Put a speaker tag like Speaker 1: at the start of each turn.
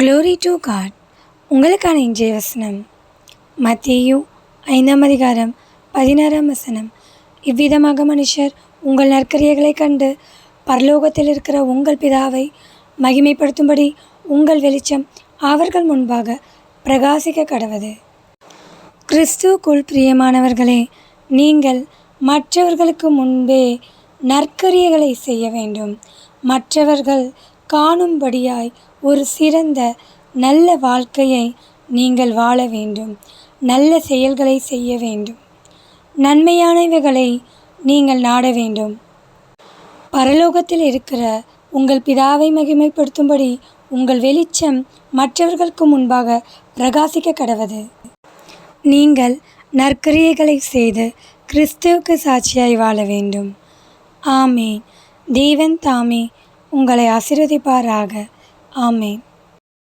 Speaker 1: Glory to God. உங்களுக்கான இன்றைய வசனம் மத்தேயு 5:16. இவ்விதமாக மனுஷர் உங்கள் நற்கிரியைகளைக் கண்டு பரலோகத்தில் இருக்கிற உங்கள் பிதாவை மகிமைப்படுத்தும்படி உங்கள் வெளிச்சம் அவர்கள் முன்பாக பிரகாசிக்க கடவது. கிறிஸ்துவுக்குள் பிரியமானவர்களே, நீங்கள் மற்றவர்களுக்கு முன்பே நற்கிரியைகளை செய்ய வேண்டும். மற்றவர்கள் காணும்படியாய் ஒரு சிறந்த நல்ல வாழ்க்கையை நீங்கள் வாழ வேண்டும். நல்ல செயல்களை செய்ய வேண்டும். நன்மையானவைகளை நீங்கள் நாட வேண்டும். பரலோகத்தில் இருக்கிற உங்கள் பிதாவை மகிமைப்படுத்தும்படி உங்கள் வெளிச்சம் மற்றவர்களுக்கு முன்பாக பிரகாசிக்க கடவது. நீங்கள் நற்கிரியைகளை செய்து கிறிஸ்துவுக்கு சாட்சியாய் வாழ வேண்டும். ஆமேன். தேவன் தாமே உங்களை ஆசீர்வதிப்பாராக. ஆமேன்.